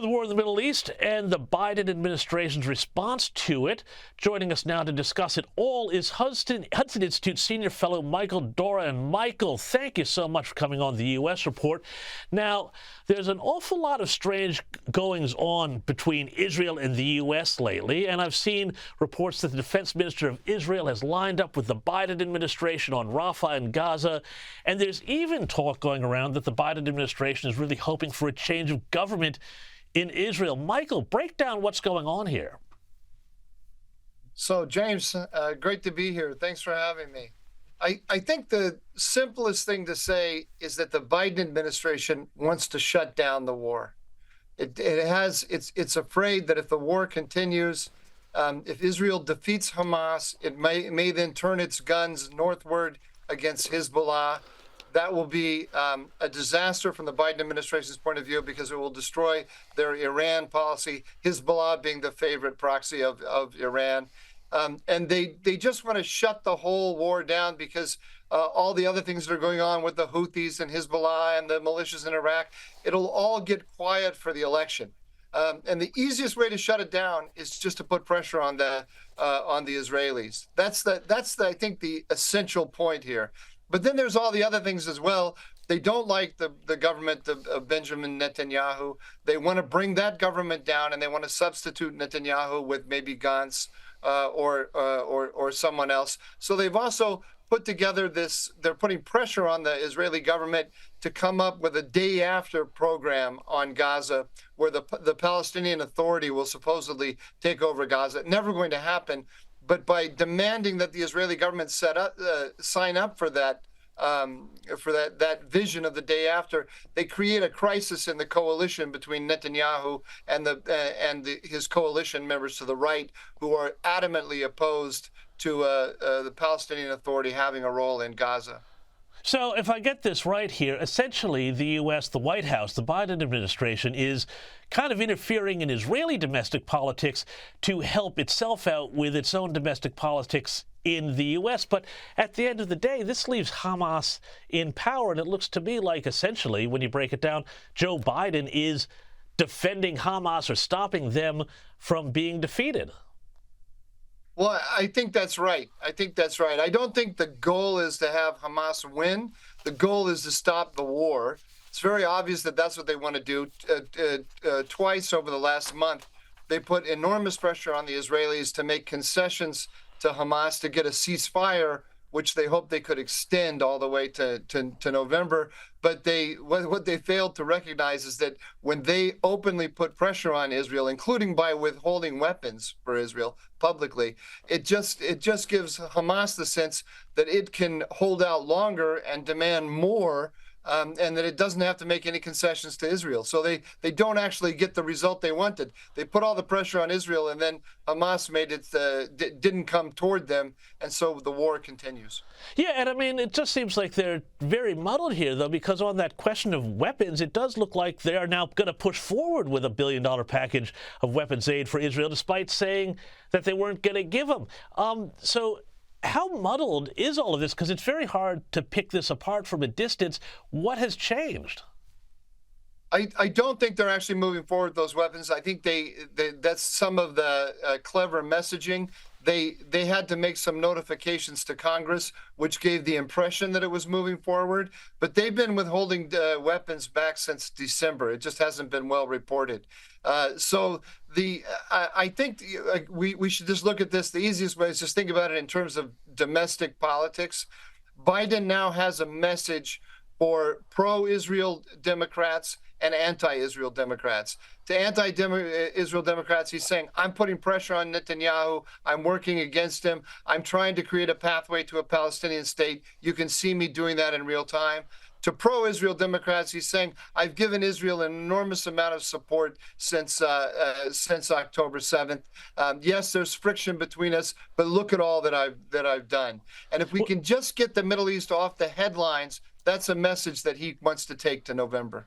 the war in the Middle East and the Biden administration's response to it. Joining us now to discuss it all is Hudson Institute Senior Fellow Michael Dora. And Michael, thank you so much for coming on the U.S. Report. Now, there's an awful lot of strange goings on between Israel and the U.S. lately, and I've seen reports that the defense minister of Israel has lined up with the Biden administration on Rafah and Gaza, and there's even talk going around that the Biden administration is really hoping for a change of government in Israel. Michael, break down what's going on here. So, James, great to be here. Thanks for having me. I think the simplest thing to say is that the Biden administration wants to shut down the war. It's afraid that if the war continues, if Israel defeats Hamas, it may then turn its guns northward against Hezbollah. That will be a disaster from the Biden administration's point of view because it will destroy their Iran policy, Hezbollah being the favorite proxy of Iran. And they just want to shut the whole war down because all the other things that are going on with the Houthis and Hezbollah and the militias in Iraq, it'll all get quiet for the election. And the easiest way to shut it down is just to put pressure on the Israelis. That's I think the essential point here. But then there's all the other things as well. They don't like the government of Benjamin Netanyahu. They want to bring that government down, and they want to substitute Netanyahu with maybe Gantz or someone else. So they've also put together this. They're putting pressure on the Israeli government to come up with a day after program on Gaza, where the Palestinian Authority will supposedly take over Gaza. Never going to happen. But by demanding that the Israeli government sign up for that vision of the day after, they create a crisis in the coalition between Netanyahu and his coalition members to the right, who are adamantly opposed to the Palestinian Authority having a role in Gaza. So if I get this right here, essentially the U.S., the White House, the Biden administration is kind of interfering in Israeli domestic politics to help itself out with its own domestic politics in the U.S. But at the end of the day, this leaves Hamas in power. And it looks to me like essentially, when you break it down, Joe Biden is defending Hamas or stopping them from being defeated. Well, I think that's right. I don't think the goal is to have Hamas win. The goal is to stop the war. It's very obvious that that's what they want to do. Twice over the last month, they put enormous pressure on the Israelis to make concessions to Hamas to get a ceasefire, which they hope they could extend all the way to November. But what they failed to recognize is that when they openly put pressure on Israel, including by withholding weapons for Israel publicly, it just gives Hamas the sense that it can hold out longer and demand more, and that it doesn't have to make any concessions to Israel. So they don't actually get the result they wanted. They put all the pressure on Israel, and then Hamas didn't come toward them, and so the war continues. Yeah, and I mean, it just seems like they're very muddled here, though, because on that question of weapons, it does look like they are now going to push forward with $1 billion package of weapons aid for Israel, despite saying that they weren't going to give them. So how muddled is all of this? Because it's very hard to pick this apart from a distance. What has changed? I don't think they're actually moving forward with those weapons. I think that's some of the clever messaging. They had to make some notifications to Congress, which gave the impression that it was moving forward. But they've been withholding weapons back since December. It just hasn't been well reported. So I think we should just look at this. The easiest way is just think about it in terms of domestic politics. Biden now has a message for pro-Israel Democrats and anti-Israel Democrats. To anti-Israel Democrats, he's saying, I'm putting pressure on Netanyahu. I'm working against him. I'm trying to create a pathway to a Palestinian state. You can see me doing that in real time. To pro-Israel Democrats, he's saying, I've given Israel an enormous amount of support since October 7th. Yes, there's friction between us, but look at all that I've done. And if we can just get the Middle East off the headlines, that's a message that he wants to take to November.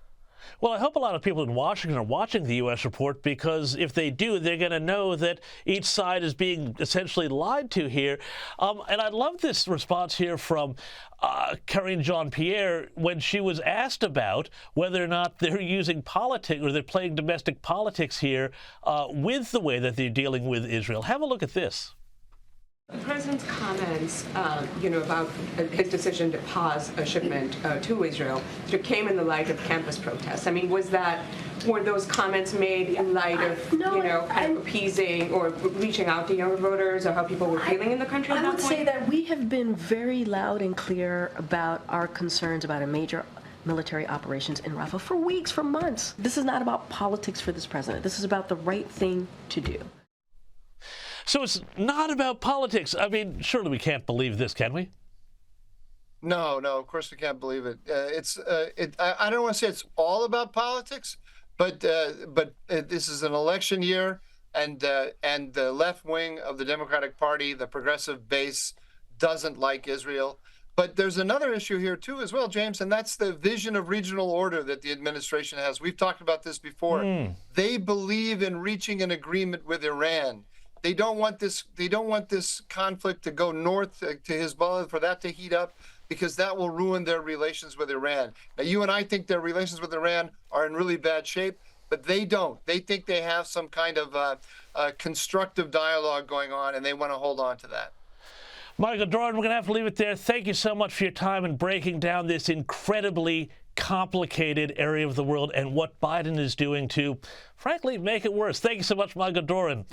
Well, I hope a lot of people in Washington are watching the U.S. report, because if they do, they're going to know that each side is being essentially lied to here. And I love this response here from Karine Jean-Pierre when she was asked about whether or not they're using politics or they're playing domestic politics here with the way that they're dealing with Israel. Have a look at this. The president's comments, about his decision to pause a shipment to Israel came in the light of campus protests. I mean, were those comments made in light of, kind of appeasing or reaching out to younger voters, or how people were feeling in the country at that point? I would say that we have been very loud and clear about our concerns about a major military operations in Rafah for weeks, for months. This is not about politics for this president. This is about the right thing to do. So it's not about politics. I mean, surely we can't believe this, can we? No, of course we can't believe it. I don't want to say it's all about politics, but this is an election year, and the left wing of the Democratic Party, the progressive base, doesn't like Israel. But there's another issue here too as well, James, and that's the vision of regional order that the administration has. We've talked about this before. They believe in reaching an agreement with Iran. They don't want this conflict to go north to Hezbollah, for that to heat up, because that will ruin their relations with Iran. Now, you and I think their relations with Iran are in really bad shape, but they don't. They think they have some kind of constructive dialogue going on, and they want to hold on to that. Michael Doran, we're going to have to leave it there. Thank you so much for your time in breaking down this incredibly complicated area of the world and what Biden is doing to, frankly, make it worse. Thank you so much, Michael Doran.